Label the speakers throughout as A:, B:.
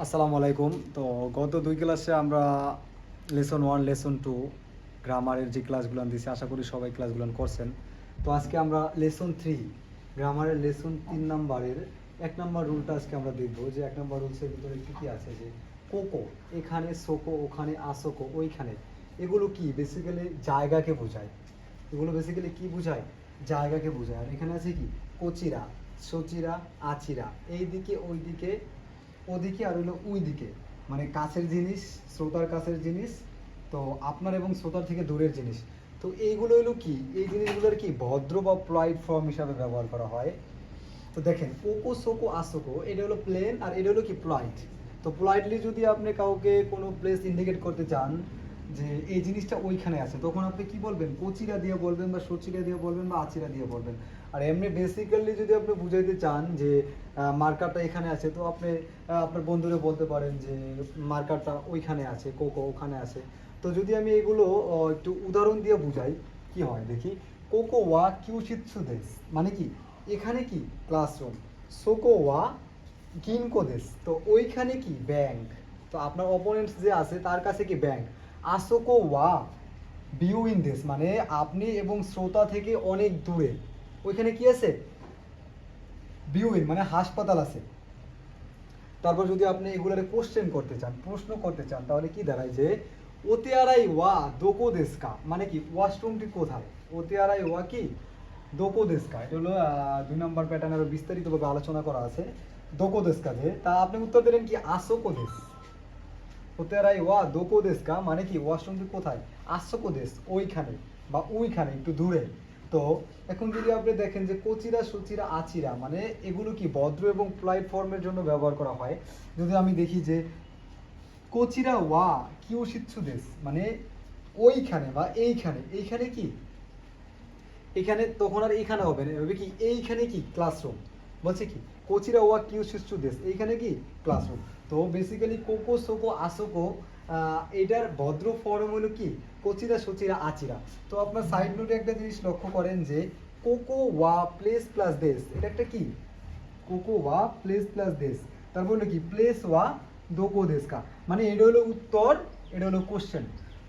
A: আসসালামু আলাইকুম। তো গত ২ ক্লাসে আমরা লেসন 1, লেসন 2 গ্রামারের যে ক্লাসগুলো দিছি আশা করি সবাই ক্লাসগুলো করছেন। তো আজকে আমরা লেসন 3 গ্রামারের লেসন ৩ নাম্বারের ১ নাম্বার রুলটা আজকে আমরা দেখব যে ১ নাম্বার রুলসের ভিতরে কী আছে যে কোকো, এখানে সোকো, ওখানে আসোকো, ওইখানে। এগুলো কি বেসিক্যালি জায়গাকে বোঝায়। এগুলো বেসিক্যালি কি বোঝায়? জায়গাকে বোঝায়। আর এখানে আছে কি কোচিরা, সচিরা, আচিরা, এইদিকে ওইদিকে ওদিকে আর হলো ওই দিকে, মানে কাছের জিনিস, শ্রোতার কাছের জিনিস, তো আপনার এবং শ্রোতার থেকে দূরের জিনিস। তো এইগুলো হলো কি, এই জিনিসগুলোর কি ভদ্র বা প্লয়েড ফর্ম হিসাবে ব্যবহার করা হয়। তো দেখেন ওকো সোকো আসোকো এটা হলো প্লেন আর এটা হলো কি প্লয়েড। তো প্লয়েডলি যদি আপনি কাউকে কোনো প্লেস ইন্ডিকেট করতে চান যে এই জিনিসটা ওইখানে আছে, তখন আপনি কি বলবেন? কোচিরা দিয়ে বলবেন বা সচিরা দিয়ে বলবেন বা আচিরা দিয়ে বলবেন। আর এমনি বেসিক্যালি যদি আপনি বুঝাইতে চান যে মার্কারটা এখানে আছে, তো আপনি আপনার বন্ধুরে বলতে পারেন যে মার্কারটা ওইখানে আছে, কোকো ওখানে আছে। তো যদি আমি এগুলো একটু উদাহরণ দিয়ে বুঝাই, কি হয় দেখি। কোকো ওয়া কিউশিৎসু দেশ, মানে কি এখানে কি ক্লাসরুম। সোকো ওয়া গিনকো দেশ, তো ওইখানে কি ব্যাংক। তো আপনার অপোনেন্টস যে আছে তার কাছে কি ব্যাংক। আসোকো ওয়া বিউইন দেশ, মানে আপনি এবং শ্রোতা থেকে অনেক দূরে, ওইখানে কি আছে? বিউইন মানে হাসপাতাল আছে। তারপর যদি আপনি এগুলোর কোশ্চেন করতে চান, প্রশ্ন করতে চান, তাহলে কি দাঁড়ায় যে ওতেয়ারাই ওয়া দোকো দেশকা, মানে কি ওয়াশরুমটি কোথায়। ওতেয়ারাই ওয়া কি দোকো দেশকা, এটা হলো ২ নম্বর প্যাটার্নের বিস্তারিতভাবে আলোচনা করা আছে। দোকো দেশকা যে, তা আপনি উত্তর দিলেন কি আসোকো দেশ। ওতেয়ারাই ওয়া দোকো দেশকা মানে কি ওয়াশরুমটি কোথায়, আসোকো দেশ ওইখানে বা ওইখানে একটু দূরে। তো এখন যদি আপনি দেখেন যে কোচিরা সচিরা আচিরা, মানে এগুলো কি ভদ্র এবং প্লাইড ফর্মের জন্য ব্যবহার করা হয়। যদি আমি দেখি যে কোচিরা ওয়া কিউশিৎসু দেশ, মানে ওইখানে বা এইখানে, এইখানে কি এখানে, তখন আর এইখানে হবে না, হবে কি এইখানে কি ক্লাসরুম। বলছে কি কোচিরা ওয়া কিউশিৎসু দেশ, এইখানে কি ক্লাসরুম। তো বেসিক্যালি কোকো সোকো আসোকো এটার ভদ্র ফর্ম হলো কি কোচিরা সচিরা আচিরা। তো আপনার সাইড নোটে একটা জিনিস লক্ষ্য করেন যে কোকো ওয়া প্লেস প্লাস দেশ, এটা একটা কি কোকো ওয়া প্লেস প্লাস দেশ, তারপর হলো কি প্লেস ওয়া দোকো দেশ কা, মানে এটা হলো উত্তর, এটা হলো কোশ্চেন।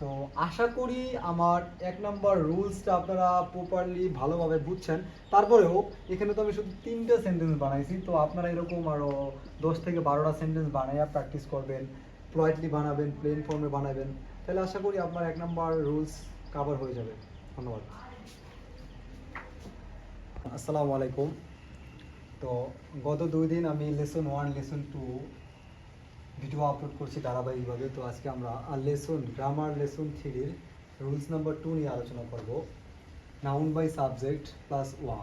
A: তো আশা করি আমার ১ নম্বর রুলসটা আপনারা প্রপারলি ভালোভাবে বুঝছেন। তারপরেও এখানে তো আমি শুধু ৩টা সেন্টেন্স বানাইছি, তো আপনারা এরকম আরও ১০ থেকে ১২টা সেন্টেন্স বানাইয়া প্র্যাকটিস করবেন, প্লয়েটলি বানাবেন, প্লেন ফর্মে বানাবেন, তাহলে আশা করি আপনার ১ নম্বর রুলস কাভার হয়ে যাবে। ধন্যবাদ। আসসালামু আলাইকুম। তো গত ২ দিন আমি লেসন 1, লেসন 2 ভিডিও আপলোড করছি ধারাবাহিকভাবে। তো আজকে আমরা গ্রামার লেসন 3-র রুলস নাম্বার 2 নিয়ে আলোচনা করব। নাউন বাই সাবজেক্ট প্লাস ওয়া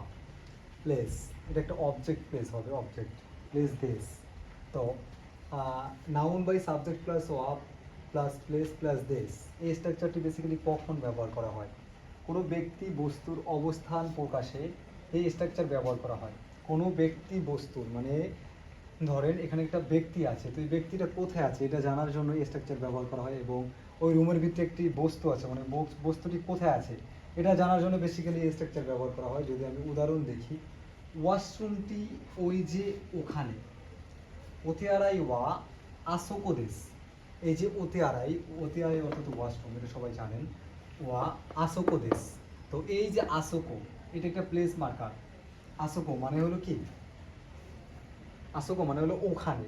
A: প্লেস, এটা একটা অবজেক্ট প্লেস হবে, অবজেক্ট প্লেস দিস। তো নাউন বাই সাবজেক্ট প্লাস ওয়া প্লাস প্লেস প্লাস দিস, এই স্ট্রাকচারটি বেসিক্যালি কখন ব্যবহার করা হয়? কোনো ব্যক্তি বস্তুর অবস্থান প্রকাশে এই স্ট্রাকচার ব্যবহার করা হয়। কোনো ব্যক্তি বস্তুর, মানে ধরেন এখানে একটা ব্যক্তি আছে, তো এই ব্যক্তিটা কোথায় আছে এটা জানার জন্য এই স্ট্রাকচার ব্যবহার করা হয়। এবং ওই রুমের ভিতরে একটি বস্তু আছে, মানে বস্তুটি কোথায় আছে এটা জানার জন্য বেসিক্যালি এই স্ট্রাকচার ব্যবহার করা হয়। যদি আমি উদাহরণ দেখি, ওয়াশরুমটি ওই যে ওখানে। ওতেয়ারাই ওয়া আসোকো দেশ, এই যে ওতেয়ারাই, ওতেয়ারাই অর্থাৎ ওয়াশরুম, এটা সবাই জানেন। ওয়া আসোকো দেশ, তো এই যে আসোকো, এটা একটা প্লেস মার্কার। আসোকো মানে হলো কি, আসোকো মানে হলো ওখানে।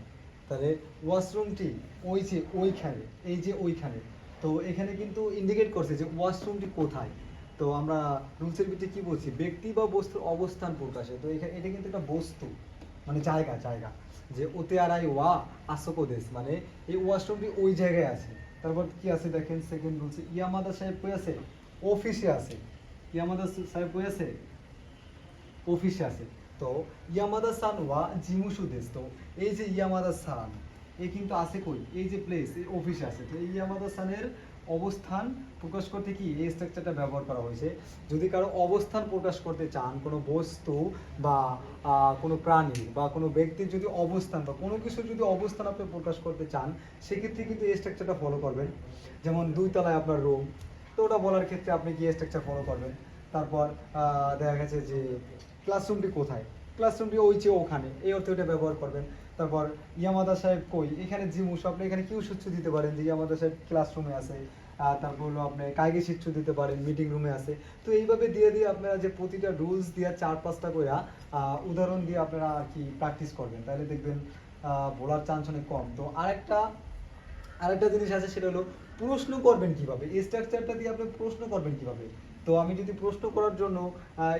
A: তাহলে ওয়াশরুমটি ওই যে ওইখানে, এই যে ওইখানে। তো এখানে কিন্তু ইন্ডিকেট করছে যে ওয়াশরুমটি কোথায়। তো আমরা রুলসের ভিতরে কি বলছি, ব্যক্তি বা বস্তুর অবস্থান প্রকাশে। তো এখানে এটা কিন্তু একটা বস্তু, মানে জায়গা, জায়গা। যে ওতে আড়াই ওয়া আসোকো দেশ, মানে এই ওয়াশরুমটি ওই জায়গায় আছে। তারপর কি আছে দেখেন, সেকেন্ড রুলসে ইয়ামাদা সাহেব কই আছে? অফিসে আছে। ইয়ামাদা সাহেব কই আছে? অফিসে আছে। তো ইয়ামাদা সান ওয়া জিমুসু দেশ, তো এই যে ইয়ামাদা সান, এ কিন্তু আছে কই, এই যে প্লেস, এই অফিসে আছে। তো এই ইয়ামাদা সানের অবস্থান প্রকাশ করতে কি এই স্ট্রাকচারটা ব্যবহার করা হয়েছে। যদি কারো অবস্থান প্রকাশ করতে চান, কোনো বস্তু বা কোনো প্রাণী বা কোনো ব্যক্তির যদি অবস্থান বা কোনো কিছু যদি অবস্থান আপনি প্রকাশ করতে চান, সেক্ষেত্রে কিন্তু এই স্ট্রাকচারটা ফলো করবেন। যেমন ২ তলায় আপনার রুম, তো ওটা বলার ক্ষেত্রে আপনি কি স্ট্রাকচার ফলো করবেন। তারপর দেখা গেছে যে ক্লাসরুমটি কোথায়, ক্লাসরুমটি ওই যে ওখানে, এই অর্থে ওটা ব্যবহার করবেন। তারপর ইয়ামাদা সাহেব কই, এখানে জিমুস, আপনি এখানে কিউসুচ্ছু দিতে পারেন যে ইয়ামাদা সাহেব ক্লাসরুমে আছে। তারপর হলো আপনি কাইগে শিচ্ছু দিতে পারেন মিটিং রুমে আছে। তো এইভাবে দিয়ে দিয়ে আপনারা যে প্রতিটা রুলস দিয়ে 4-5টা করে উদাহরণ দিয়ে আপনারা আর কি প্র্যাকটিস করবেন, তাহলে দেখবেন ভোলার চান্স অনেক কম। তো আরেকটা জিনিস আছে, সেটা হলো প্রশ্ন করবেন কিভাবে, এই স্ট্রাকচারটা দিয়ে আপনি প্রশ্ন করবেন কিভাবে। তো আমি যদি প্রশ্ন করার জন্য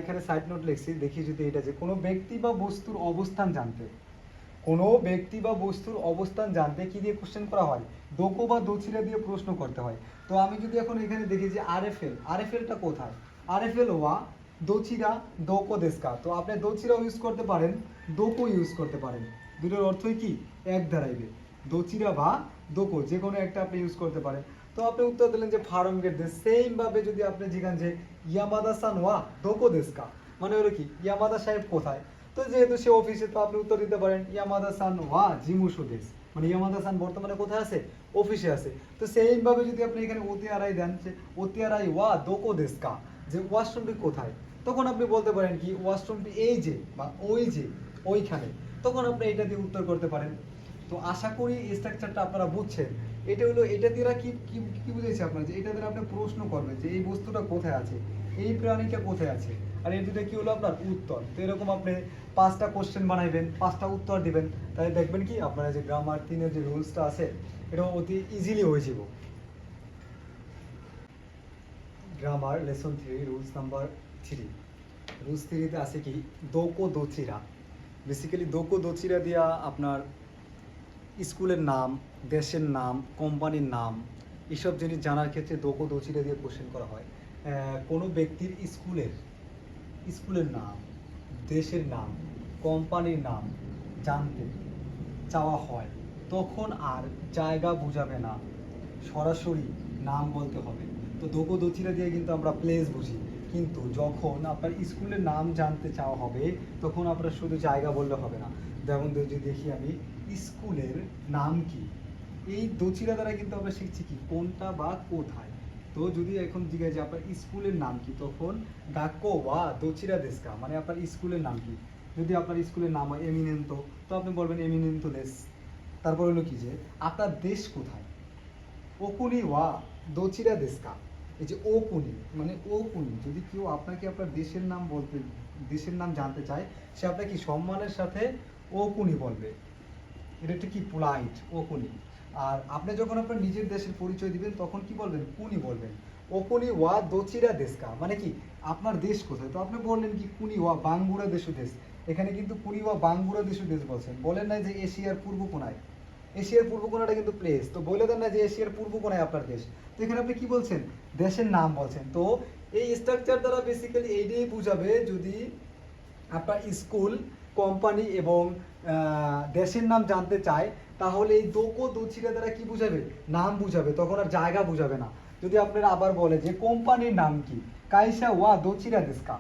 A: এখানে সাইড নোট লিখছি, দেখি যদি এটা যে কোনো ব্যক্তি বা বস্তুর অবস্থান জানতে, কোনো ব্যক্তি বা বস্তুর অবস্থান জানতে কি দিয়ে কোশ্চেন করা হয়, দোকো বা দোচিরা দিয়ে প্রশ্ন করতে হয়। তো আমি যদি এখন এখানে দেখি যে আরএফএলটা কোথায়, আরএফএল ওয়া দোচিরা দোকো দেশকা। তো আপনি দোচিরাও ইউজ করতে পারেন, দোকো ইউজ করতে পারেন, দুটোর অর্থই কি এক দাঁড়াইবে, দোচিরা বা দোকো যে কোনো একটা আপনি ইউজ করতে পারেন। তো আপনি উত্তর দিলেন যে ফার্ম গেট দেশ। সেম ভাবে যদি আপনি জিজ্ঞান যে ইয়ামাদা সান ওয়া দোকো দেশকা, মানে হলো কি ইয়ামাদা সাহেব কোথায়, তো যেহেতু সে অফিসে, তো আপনি উত্তর দিতে পারেন ইয়ামাদা সান ওয়া জিমুশো দেশ, মানে ইয়ামাদা সান বর্তমানে কোথায় আছে, অফিসে আছে। তো সেইম ভাবে যদি আপনি এখানে ওতিয়ারাই দেন যে ওতিয়ারাই ওয়া দোকো দেশকা, যে ওয়াশরুমটি কোথায়, তখন আপনি বলতে পারেন কি ওয়াশরুমটি এই যে বা ওই যে ওইখানে, তখন আপনি এটা দিয়ে উত্তর করতে পারেন। তো আশা করি এই স্ট্রাকচারটা আপনারা বুঝছেন। এটা হলো, এটা দিয়ে কি কি কি বুঝেছি আপনারা, যে এটা দিয়ে আপনি প্রশ্ন করবেন যে এই বস্তুটা কোথায় আছে, এই প্রাণীটা কোথায় আছে, আর এই দুটো কি হলো আপনার উত্তর। তো এরকম আপনি 5টা কোশ্চেন বানাইবেন, 5টা উত্তর দিবেন, তাহলে দেখবেন কি আপনারা যে গ্রামার 3-এর যে রুলসটা আছে এটা অতি ইজিলি হয়ে যাব। Grammar lesson 3 rules number 3। Rules 3-তে আছে কি দোকো দোচিরা। বেসিক্যালি দোকো দোচিরা দিয়া আপনার স্কুলের নাম, দেশের নাম, কোম্পানির নাম, এসব জিনিস জানার ক্ষেত্রে দোকো দোচিরা দিয়ে কোশ্চেন করা হয়। কোনো ব্যক্তির স্কুলের নাম, দেশের নাম, কোম্পানির নাম জানতে চাওয়া হয়, তখন আর জায়গা বোঝাবে না, সরাসরি নাম বলতে হবে। তো দোকো দোচিরা দিয়ে কিন্তু আমরা প্লেস বুঝি, কিন্তু যখন আপনার স্কুলের নাম জানতে চাওয়া হবে তখন আপনার শুধু জায়গা বললে হবে না। যেমন যদি দেখি আমি স্কুলের নাম কি, এই দোচিরা দ্বারা কিন্তু আমরা শিখছি কি কোনটা বা কোথায়। তো যদি এখন জিজ্ঞাসা যে আপনার স্কুলের নাম কি, তখন গাক্কো ওয়া দোচিরা দেশকা, মানে আপনার স্কুলের নাম কি। যদি আপনার স্কুলের নাম হয় এমিনেন্তো, তো আপনি বলবেন এমিনেন্তো দেশ। তারপর হলো কি যে আপনার দেশ কোথায়, ওকুনি ওয়া দোচিরা দেশকা। এই যে ওকুনি মানে ওকুনি, যদি কেউ আপনাকে আপনার দেশের নাম বলতে, দেশের নাম জানতে চায়, সে আপনাকে সম্মানের সাথে ওকুনি বলবে, এটা একটা কি পোলাইট ওকুনি। আর আপনি যখন আপনার নিজের দেশের পরিচয় দিবেন তখন কি বলবেন, কুনি বলবেন। ওকুনি ওয়া দোচিরা দেশকা, মানে কি আপনার দেশ কোথায়। তো আপনি বললেন কি কুনি ওয়া বাঙ্গুরা দেশু দেশ, এখানে কিন্তু কুনি ওয়া বাঙ্গুরা দেশু দেশ বলছেন, বলেন না যে এশিয়ার পূর্ব কোণায়। এশিয়ার পূর্ব কোণাটা কিন্তু প্লেস, তো বলে দেন না যে এশিয়ার পূর্ব কোণায় আপনার দেশ। তো এখানে আপনি কি বলছেন, দেশের নাম বলছেন। তো এই স্ট্রাকচার দ্বারা বেসিক্যালি এইটাই বুঝাবে, যদি আপনার স্কুল, কোম্পানি এবং দেশের নাম জানতে চায়, তাহলে এই দোকো দোচিরা দ্বারা কি বুঝাবে, নাম বুঝাবে, তখন আর জায়গা বুঝাবে না। যদি আপনারা আবার বলে যে কোম্পানির নাম কি, কাইসা ওয়া দোচিরা দেশকা,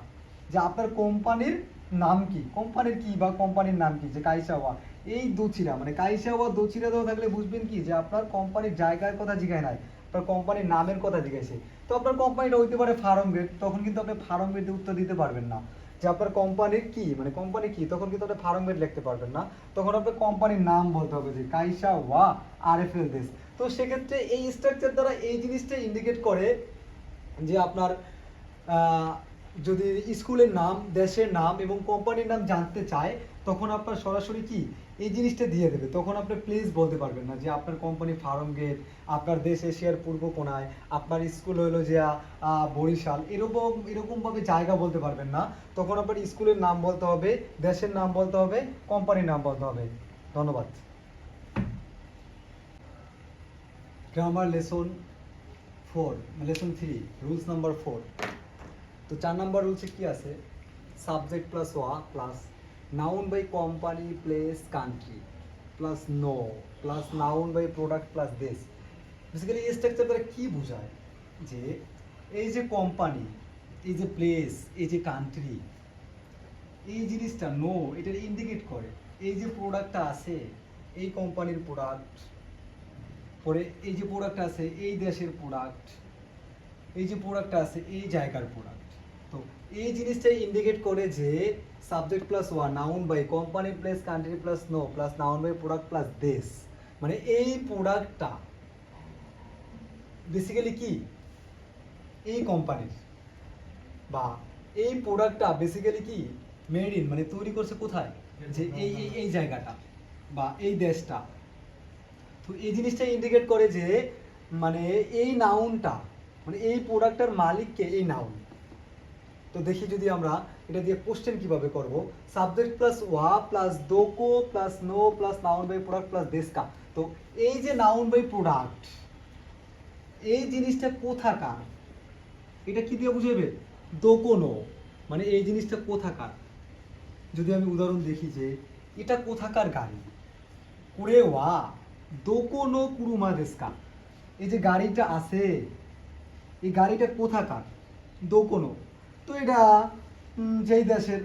A: যে আপনার কোম্পানির নাম কি, কোম্পানির কি বা কোম্পানির নাম কি, যে কাইসা ওয়া এই দোচিরা, মানে কাইসা ওয়া দোচিরা দেওয়া থাকলে বুঝবেন কি যে আপনার কোম্পানির জায়গার কথা জিজ্ঞাসা নাই, আপনার কোম্পানির নামের কথা জিজ্ঞাসা। তো আপনার কোম্পানিটা হইতে পারে ফার্ম গেট, তখন কিন্তু আপনি ফার্ম গেটে উত্তর দিতে পারবেন না। যে আপনার কোম্পানির কি, মানে কোম্পানি কি, তখন কিন্তু আপনি ফার্ম গেট লিখতে পারবেন না, তখন আপনার কোম্পানির নাম বলতে হবে যে কাইসা ওয়া আরএফএল দেশ। তো সেক্ষেত্রে এই স্ট্রাকচার দ্বারা এই জিনিসটা ইন্ডিকেট করে যে আপনার যদি স্কুলের নাম, দেশের নাম এবং কোম্পানির নাম জানতে চায়, তখন আপনার সরাসরি কি এই জিনিসটা দিয়ে দেবে, তখন আপনি প্লিজ বলতে পারবেন না যে আপনার কোম্পানি ফার্ম গেট, আপনার দেশ এশিয়ার পূর্ব কোণায়, আপনার স্কুল হলো যে বরিশাল, এরকমভাবে জায়গা বলতে পারবেন না। তখন আপনার স্কুলের নাম বলতে হবে, দেশের নাম বলতে হবে, কোম্পানির নাম বলতে হবে। ধন্যবাদ। Grammar lesson 3 rules number 4। তো 4 নাম্বার রুলসে কি আছে, সাবজেক্ট প্লাস ওয়া plus noun by company place country plus no plus noun by product plus দেশ। বেসিক্যালি এই স্ট্রাকচার দ্বারা কি বোঝায়, যে এই যে কোম্পানি, এই যে প্লেস, এই যে কান্ট্রি, এই জিনিসটা নো এটা ইন্ডিকেট করে এই যে প্রোডাক্টটা আছে এই কোম্পানির প্রোডাক্ট, পরে এই যে প্রোডাক্ট আছে এই দেশের প্রোডাক্ট, এই যে প্রোডাক্টটা আছে এই জায়গার প্রোডাক্ট। তো এই জিনিসটাই ইন্ডিকেট করে যে subject plus one, noun by company plus country plus no plus noun by product plus দেশ, মানে এই প্রোডাক্টটা বেসিক্যালি কি এই কোম্পানির, বা এই প্রোডাক্টটা বেসিক্যালি কি মেড ইন, মানে তৈরি করছে কোথায়, যে এই এই এই জায়গাটা বা এই দেশটা। তো এই জিনিসটা ইন্ডিকেট করে যে মানে এই নাউনটা, মানে এই প্রোডাক্টের মালিককে এই নাউন। তো দেখি যদি আমরা এটা দিয়ে কোশ্চেন কিভাবে করব, সাবজেক্ট প্লাস ওয়া প্লাস দোকো plus no plus noun by product plus দেশকা। তো এই যে নাউন বাই প্রোডাক্ট, এই জিনিসটা কোথাকার, এটা কি দিয়ে বুঝাবে, দোকো নো, মানে এই জিনিসটা কোথাকার। যদি আমি উদাহরণ দেখি যে এটা কোথাকার গাড়ি, কুরে ওয়া দোকো নো কুরুমা দেশকা, এই যে গাড়িটা আছে এই গাড়িটা কোথাকার, দোকোনো। তো এটা যেই দেশের,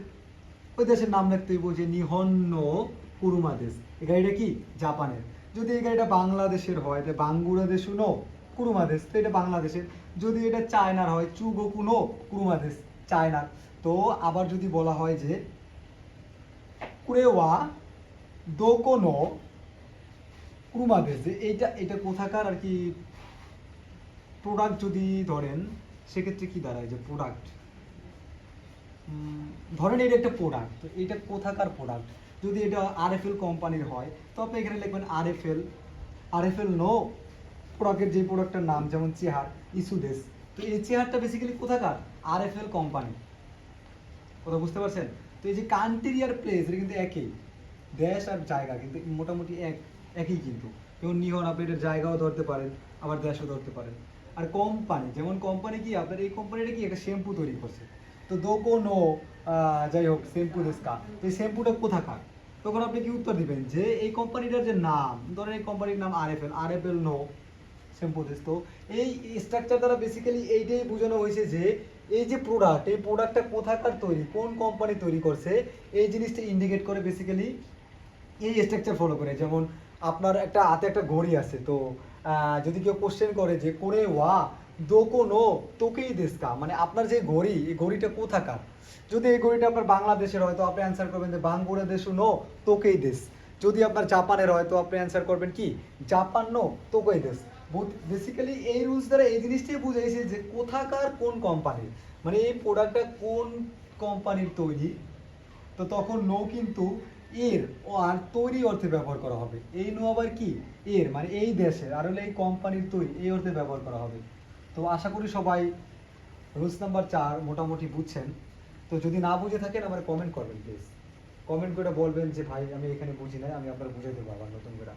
A: ওই দেশের নাম লিখতে হইব, যে নিহন্ন কুরুমা দেশ, এই গাড়িটা কি জাপানের। যদি এই গাড়িটা বাংলাদেশের হয় তাহলে বাঙ্গুলাদেশ নো কুরুমা দেশ, তো এটা বাংলাদেশের। যদি এটা চায়নার হয় চুগোকুনো কুরুমা দেশ, চায়নার। তো আবার যদি বলা হয় যে কুরেওয়া দোকোনো কুরুমা দেশ, যে এইটা এটা কোথাকার আর কি প্রোডাক্ট যদি ধরেন, সেক্ষেত্রে কি দাঁড়ায় যে প্রোডাক্ট, ধরেন এটা একটা প্রোডাক্ট, তো এটা কোথাকার প্রোডাক্ট। যদি এটা আরএফএল কোম্পানির হয় তো আপনি এখানে লিখবেন আরএফএল, আরএফএল নো প্রোডাক্টের যে প্রোডাক্টের নাম, যেমন চেয়ার ইস্যুদেস। তো এই চেয়ারটা বেসিক্যালি কোথাকার, আরএফএল কোম্পানি। কথা বুঝতে পারছেন? তো এই যে কান্ট্রি আর প্লেস, এটা কিন্তু একই, দেশ আর জায়গা কিন্তু মোটামুটি একই কিন্তু। যেমন নিহন আপনি এটা জায়গাও ধরতে পারেন, আবার দেশও ধরতে পারেন। আর কোম্পানি, যেমন কোম্পানি কি আপনার এই কোম্পানিটা কি একটা শ্যাম্পু তৈরি করছে, তো দোকো নো যাই হোক শ্যাম্পু দেশকা, তো এই শ্যাম্পুটা কোথাকার। তখন আপনি কি উত্তর দিবেন যে এই কোম্পানিটার যে নাম, ধরেন এই কোম্পানির নাম আরএফএল, আরএফএল নো শ্যাম্পু দেশ। তো এই স্ট্রাকচার দ্বারা বেসিক্যালি এইটাই বোঝানো হয়েছে যে এই যে প্রোডাক্ট, এই প্রোডাক্টটা কোথাকার তৈরি, কোন কোম্পানি তৈরি করছে, এই জিনিসটা ইন্ডিকেট করে বেসিক্যালি এই স্ট্রাকচার ফলো করে। যেমন আপনার একটা হাতে একটা ঘড়ি আছে, তো যদি কেউ কোশ্চেন করে যে করে ওয়া দোকো নো তোকেই দেশকা, মানে আপনার যে ঘড়ি, এই ঘড়িটা কোথাকার। যদি এই ঘড়িটা আপনার বাংলাদেশের হয় তো আপনি অ্যান্সার করবেন যে বাংলাদেশ নো তোকেই দেশ। যদি আপনার জাপানের হয় তো আপনি অ্যান্সার করবেন কি জাপান নো তোকেই দেশ। বেসিক্যালি এই রুলস দ্বারা এই জিনিসটাই বুঝাইছে যে কোথাকার কোন কোম্পানির, মানে এই প্রোডাক্টটা কোন কোম্পানির তৈরি। তো তখন নো কিন্তু এর ও আর তৈরি অর্থে ব্যবহার করা হবে। এই নো আবার কি এর, মানে এই দেশের, আর হলে এই কোম্পানির তৈরি, এই অর্থে ব্যবহার করা হবে। তো আশা করি সবাই রুলস নাম্বার 4 মোটামুটি বুঝছেন। তো যদি না বুঝে থাকেন আমার কমেন্ট করবেন প্লিজ, কমেন্ট করে বলবেন যে ভাই আমি এখানে বুঝি নাই, আমি আপনার বুঝে দেবো আবার নতুন করে।